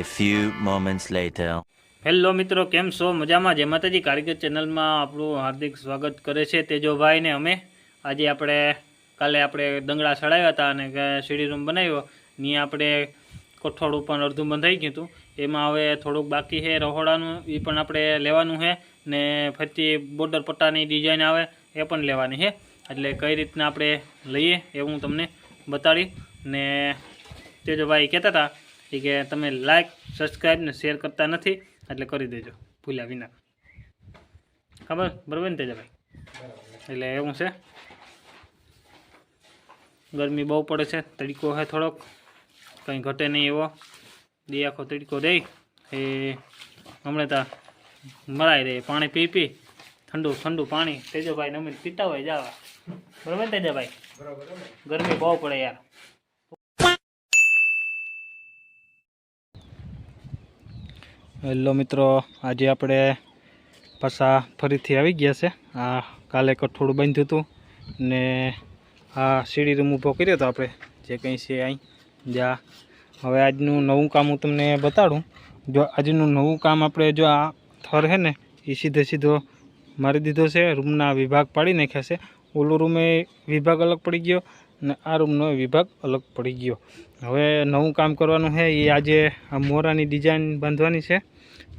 A few moments later. Hello મિત્રો, કેમ છો? મજામાં? જય માતાજી. કારીગર ચેનલમાં આપણું હાર્દિક સ્વાગત કરે છે તેજોભાઈ ને અમે. આજે કાલે આપણે દંગડા ચડાવ્યા હતા અને સીડી રૂમ બનાવ્યો. ત્યાં આપણે કોઠોડ ઉપર અડધું બંધાઈ ગયું હતું. એમાં હવે થોડુંક બાકી છે રહોડાનું, એ પણ આપણે લેવાનું છે ને ફરતી બોર્ડર પટ્ટાની ડિઝાઇન આવે એ પણ લેવાની છે. એટલે કઈ રીતના આપણે લઈએ એ હું તમને બતાડી. ને તેજોભાઈ કહેતા હતા કે તમે લાઈક, સબસ્ક્રાઈબ ને શેર કરતા નથી, એટલે કરી દેજો ભૂલ્યા વિના. ખબર બરાબર ને તેજભાઈ? એટલે એવું છે. ગરમી બહુ પડે છે, તડકો છે થોડોક, કંઈ ઘટે નહીં એવો. દી આખો તડકો દઈ એ હમણાં તો મરાઈ રહે. પાણી પી ઠંડુ ઠંડુ પાણી તેજભાઈ નમીને પીતા હોય જવા. બરાબર ને તેજભાઈ? ગરમી બહુ પડે યાર. હેલો મિત્રો, આજે આપણે પાછા ફરીથી આવી ગયા છે. આ કાલે કઠોળું બાંધ્યું હતું ને આ સીડી રૂમ ઊભો કર્યો હતો આપણે, જે કંઈ છે અહીં જ્યાં. હવે આજનું નવું કામ હું તમને બતાડું. જો આજનું નવું કામ આપણે જો આ થર છે ને એ સીધો મારી દીધો છે. રૂમના વિભાગ પાડી નાખ્યા છે. ઓલો રૂમે વિભાગ અલગ પડી ગયો ને આ રૂમનો વિભાગ અલગ પડી ગયો. હવે નવું કામ કરવાનું છે એ આજે આ મોરાની ડિઝાઇન બાંધવાની છે.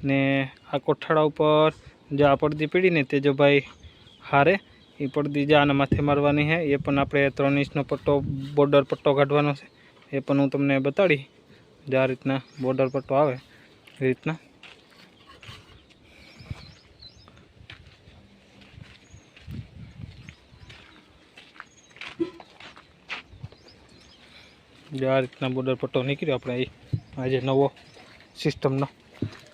ને આ કોઠાડા ઉપર જો આ પડદી પીડીને તેજોભાઈ હારે એ પડદી જા આના માથે મારવાની છે. એ પણ આપણે 3 ઇંચનો પટ્ટો, બોર્ડર પટ્ટો કાઢવાનો છે. એ પણ હું તમને બતાડી. જો આ રીતના બોર્ડર પટ્ટો આવે એ રીતના. જો આ રીતના બોર્ડર પટ્ટો નીકળ્યો આપણે આજે નવો સિસ્ટમનો.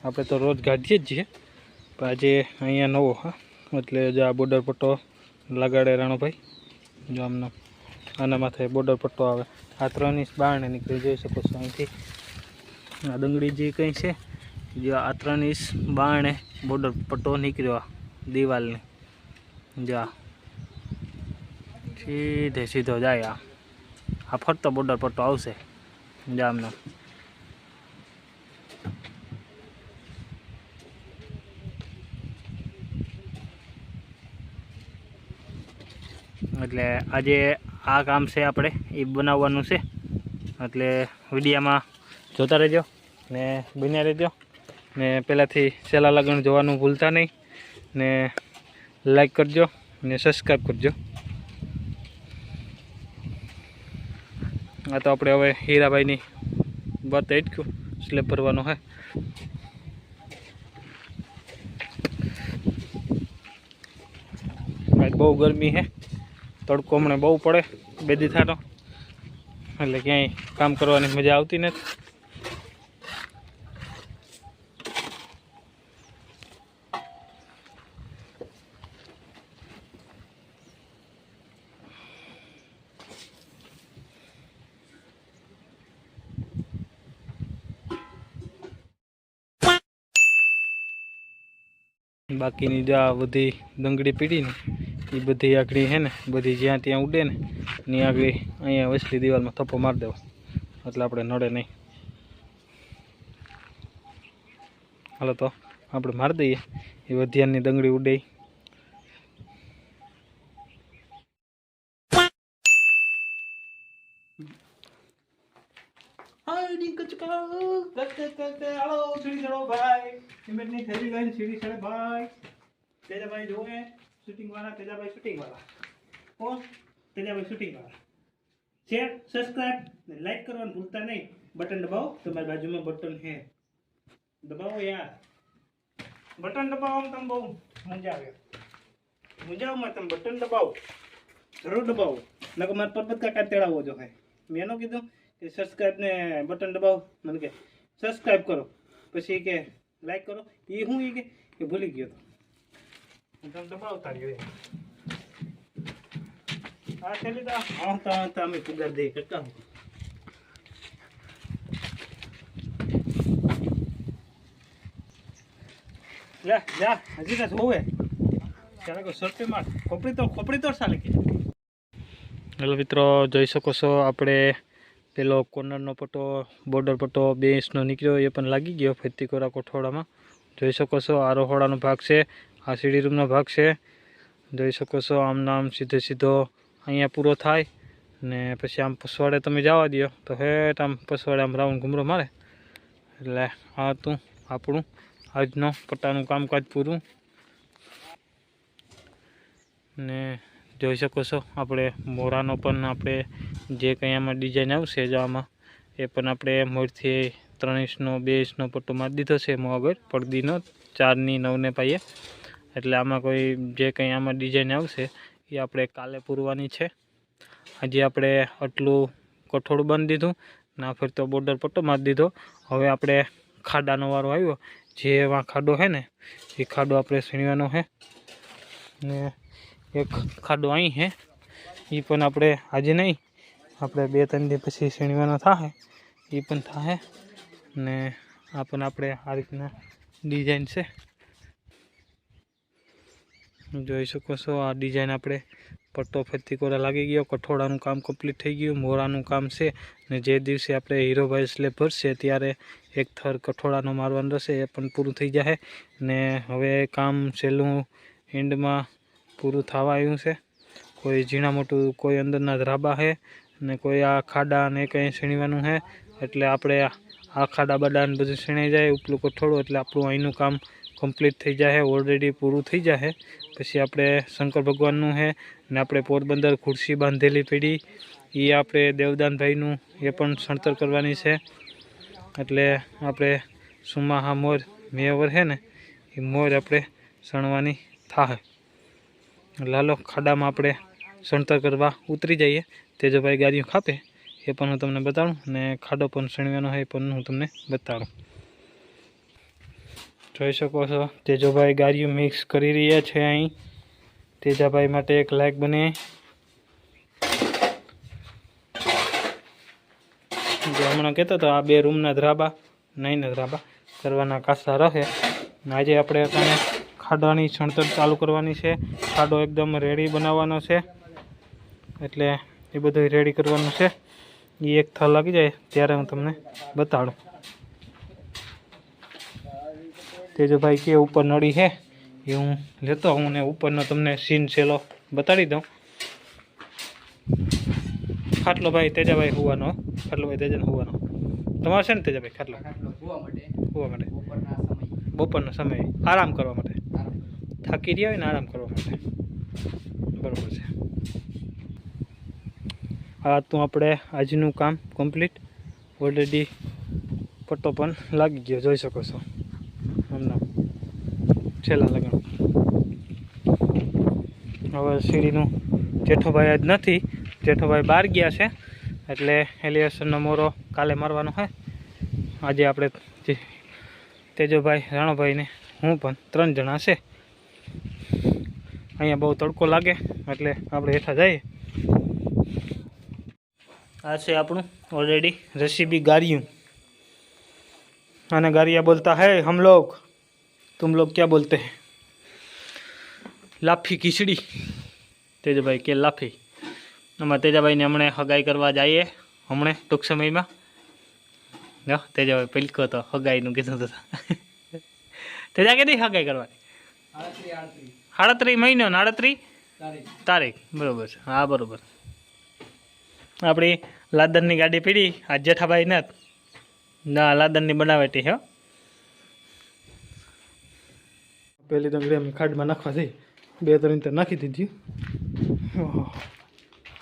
આપણે તો રોજ કાઢીએ જ છીએ, પણ આજે અહીંયા નવો. હા, એટલે જો આ બોર્ડર પટ્ટો લગાડે રાણોભાઈ. જો આના માથે બોર્ડર પટ્ટો આવે. આ 3 ઇંચ બારણે નીકળી જોઈ શકો છો અહીંથી. આ દંગડી જે કંઈ છે, જો આ 3 ઇંચ બારણે બોર્ડર પટ્ટો નીકળ્યો દિવાલની. જો સીધો જાય. આ ફરતો બોર્ડર પટ્ટો આવશે જામનો. એટલે આજે આ કામ છે આપણે એ બનાવવાનું છે. એટલે વિડીયામાં જોતા રહેજો ને બન્યા રહેજો. ને પહેલાંથી સહેલા લગન જોવાનું ભૂલતા નહીં. ને લાઈક કરજો ને સબસ્ક્રાઈબ કરજો. આ તો આપણે હવે હીરાભાઈની વાત અટક્યું, સ્લેબ ભરવાનો છે. બહુ ગરમી છે, તડકો હમણાં બહુ પડે 2 દી થાતો, એટલે ક્યાંય કામ કરવાની મજા આવતી નથી. બાકીની જો આ બધી દંગડી પીડીને એ બધી આકડી છે ને, બધી જ્યાં ત્યાં ઉડે ને એની આગળ અહીંયા વસલી દિવાલમાં થપ્પો મારી દેવો, એટલે આપણે નડે નહીં. હાલો તો આપણે મારી દઈએ. એ વધ્યાની દંગડી ઉડે. તેજાભાઈ જોવે શૂટિંગ વાળા. તેજાભાઈ શૂટિંગ વાળા. કોણ? તેજાભાઈ શૂટિંગ વાળા. શેર, સબસ્ક્રાઈબ ને લાઈક કરવાનું ભૂલતા નહીં. બટન દબાવો, તમારી બાજુમાં બટન છે, દબાવો યાર. બટન દબાવો, તમે બહુ મજા આવે. મજામાં તમે બટન દબાવો, જરૂર દબાવો. નકર મારે પરબત કાકા તેડાવો જો ભાઈ. મેં એનો કીધું કે સબસ્ક્રાઈબ ને બટન દબાવો. મને કે સબસ્ક્રાઈબ કરો, પછી કે લાઈક કરો. એ હું એ કે ભૂલી ગયો તો તમે દબાવતા રહ્યો. આ છેલ્લી તો હા અમે પુગાર દઈએ કાકા. લે જા હજી તો જોવે ત્યારે કોઈ સર્ટી માર ખોપડી તો ચાલે કે. હેલો મિત્રો, જોઈ શકો છો આપણે પેલો કોર્નરનો પટ્ટો બોર્ડર પટ્ટો 2 ઇંચનો નીકળ્યો એ પણ લાગી ગયો ફેતી કોરા કોઠોડામાં જોઈ શકો છો. આ રહોડાનો ભાગ છે, આ સીડી રૂમનો ભાગ છે. જોઈ શકો છો આમ નામ સીધો અહીંયા પૂરો થાય ને પછી આમ પસવાડે તમે જવા દો તો હેઠ આમ પસવાડે આમ રાઉન્ડ ઘૂમરો મારે. એટલે આ હતું આપણું આજનો પટ્ટાનું કામકાજ પૂરું. ને જોઈ શકો છો આપણે મોરાનો પણ આપણે જે કંઈ આમાં ડિઝાઇન આવશે જો આમાં એ પણ આપણે મોરથી 3 ઇંચનો 2 ઇંચનો પટ્ટો મારી દીધો છે એમાં આગળ પડદીનો 4ની 9ને પાઈએ. એટલે આમાં કોઈ જે કંઈ આમાં ડિઝાઇન આવશે એ આપણે કાલે પૂરવાની છે. આજે આપણે આટલું કઠોળ બાંધી દીધું ના ફરતો બોર્ડર પટ્ટો મારી દીધો. હવે આપણે ખાડાનો વારો આવ્યો. જે એમાં ખાડો છે ને એ ખાડો આપણે સીણવાનો છે ને એક ખાડો અહીં છે એ પણ આપણે આજે નહીં આપણે 2-3 દિવસ પછી સીણવાનો થાય એ પણ થાય. ને આ પણ આપણે આ રીતના ડિઝાઇન છે જોઈ શકો છો. આ ડિઝાઇન આપણે પટ્ટો ફેતી કોરા લાગી ગયો, કઠોળાનું કામ કમ્પ્લીટ થઈ ગયું, મોરાનું કામ છે. ને જે દિવસે આપણે હીરોભાઈ સ્લેબ ભરશે ત્યારે એક થર કઠોળાનો મારવાનું રહેશે એ પણ પૂરું થઈ જશે. ને હવે કામ છેલ્લું એન્ડમાં પૂરું થવા આવ્યું છે. કોઈ ઝીણા મોટું કોઈ અંદરના ધ્રાબા છે ને કોઈ આ ખાડા ને કંઈ સીણવાનું છે. એટલે આપણે આ ખાડા બાડાને બધું સીણાઈ જાય ઉપલું કઠોળું એટલે આપણું અહીંનું કામ કમ્પ્લીટ થઈ જાય, ઓલરેડી પૂરું થઈ જાય. પછી આપણે શંકર ભગવાનનું છે ને આપણે પોરબંદર ખુરશી બાંધેલી પડી એ આપણે દેવદાનભાઈનું એ પણ સણતર કરવાની છે. એટલે આપણે સુમાહા મોર મેવર છે ને એ મોર આપણે સણવાની થાય. લાલો ખાડામાં આપણે સણતર કરવા ઉતરી જઈએ. તેજોભાઈ ગાડીઓ ખાપે એ પણ હું તમને બતાડું ને ખાડો પણ સણવાનો હોય એ પણ હું તમને બતાડું. જોઈ શકો છો તેજોભાઈ ગાડીઓ મિક્સ કરી રહ્યા છે. અહીં તેજાભાઈ માટે એક લાઈક બને. જે હમણાં કહેતો હતો આ 2 રૂમના ધ્રાબા નહીં ધ્રાબા કરવાના કાસા રહે. આજે આપણે અત્યારે ખાડાની સણતર ચાલુ કરવાની છે. ખાડો એકદમ રેડી બનાવવાનો છે એટલે એ બધું રેડી કરવાનું છે. એ એક થર લાગી જાય ત્યારે હું તમને બતાડું. તેજોભાઈ કે ઉપર નળી છે એ હું લેતો હું ને ઉપરનો તમને સીન છેલ્લો બતાડી દઉં. ખાટલો ભાઈ તેજાભાઈ હોવાનો, ખાટલો ભાઈ તેજાને હોવાનો તમારે છે ને તેજાભાઈ ખાટલો હોવા માટે બપોરનો સમય આરામ કરવા માટે, થાકી રહ્યા હોય ને આરામ કરવા માટે. બરાબર છે. આ તો આપણે આજનું કામ કમ્પ્લીટ. ઓલરેડી પટ્ટો પણ લાગી ગયો જોઈ શકો છો હમણાં છેલ્લા લગન. હવે સીડીનું જેઠોભાઈ આજ નથી, જેઠોભાઈ બહાર ગયા છે એટલે એલિવેશનનો મોરો કાલે મારવાનો છે. આજે આપણે તેજોભાઈ રાણોભાઈ ને હું પણ 3 જણા છે. અહીંયા બહુ તડકો લાગે એટલે આપણે હેઠા જઈએ. આ છે આપણું ઓલરેડી રેસીપી ગારિયું. आने गारिया बोलता है हम लोग, तुम लोग क्या बोलते हैं? लाफी खिचड़ी. तेजाभाई के लाफी. आम तेजाभाई ने हमने हगाई करवा जाइए हमने टूंक समय में. तेजाभाई पलको तो हगाई नु कीधुं तो तेजा के हगाई करवा 38 महीनो 38 तारीख बराबर है. हाँ बराबर. अपनी लादन की गाड़ी पीड़ी आज जेठाभाई ने ना लादननी बनावेटी है. पहली डंगरी हम खाड में नाखवा थी 2-3 तो नाखी दीधी.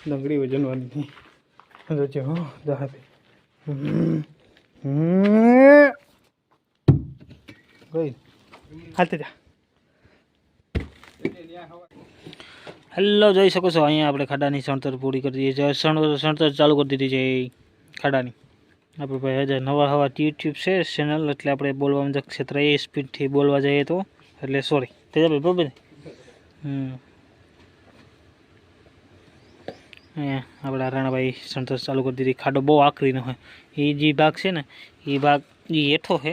डंगरी वजनवानी थी जो हाँ जहाँ पे गई हालते जा. हेलो જોઈ શકો છો અહીંયા આપણે ખાડાની સણતર પૂરી કરી દીધી છે. સણતર ચાલુ કરી દીધી છે ખાડાની. આપણે ભાઈ હજાર નવા યુટ્યુબ છે ચેનલ એટલે આપણે બોલવામાં જ ક્ષેત્ર એ સ્પીડથી બોલવા જઈએ તો એટલે સોરી તેજાભાઈ બરાબર. અહીંયા આપણા રાણાભાઈ સણતર ચાલુ કરી દીધી. ખાડો બહુ આકરીનો હોય એ જે ભાગ છે ને એ ભાગ એ હેઠો છે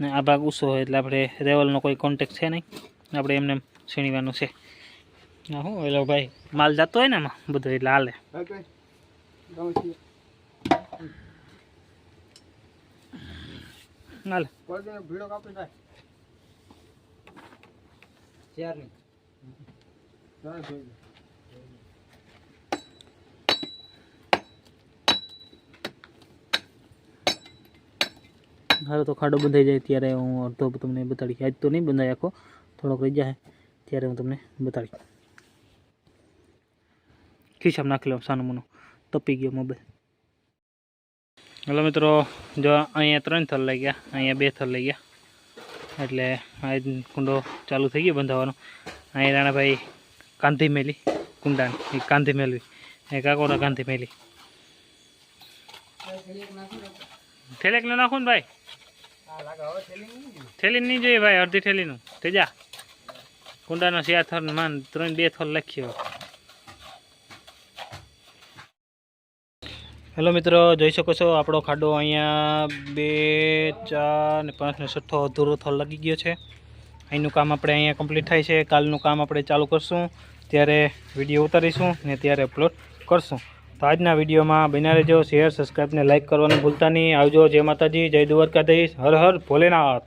ને આ ભાગ ઊંચો હોય એટલે આપણે રેવલનો કોઈ કોન્ટેક્ટ છે નહીં. આપણે એમને સીણવાનું છે. હા હું એટલે ભાઈ માલ જતો હોય ને એમાં બધો એટલે હાલે. હાલ ભીડો કાપી નાખ ચાર ની હારો તો ખાડો બંધાઈ જાય ત્યારે હું અડધો તમને બતાડીશ. આજ તો નહીં બંધાય આખો, થોડોક રહી જાય ત્યારે હું તમને બતાડીશ. ખિસ્સામાં નાખી લઉં સાનો મનો, તપી ગયો મોબાઈલ. હલો મિત્રો, જો અહીંયા 3 થર લઈ ગયા, અહીંયા 2 થર લઈ ગયા, એટલે આ કુંડો ચાલુ થઈ ગયો બંધાવવાનો. અહીંયા રાણાભાઈ કાંધી મેલી કુંડાને, એ કાંધી મેળવી, એ કાકોના કાંધી મેલી. થેલેકનું નાખું ને ભાઈ, થેલી નહીં જોઈએ ભાઈ, અડધી થેલીનું થઈ જા. કુંડાનો 4 થર માન 2 થર લખ્યો. હેલો મિત્રો, જોઈ શકો છો આપણો ખાડો અહીંયા 2, 4 ને 5 ને 6 અધૂરો થર લાગી ગયો છે. અહીંનું કામ આપણે અહીંયા કમ્પ્લીટ થાય છે. કાલનું કામ આપણે ચાલુ કરશું, ત્યારે વિડીયો ઉતારીશું ને ત્યારે અપલોડ કરશું. તો આજના વિડીયોમાં બન્યા રહેજો. શેર, સબસ્ક્રાઈબ ને લાઇક કરવાનું ભૂલતા નહીં. આવજો. જય માતાજી, જય દ્વારકાધીશ, હર હર ભોલેનાથ.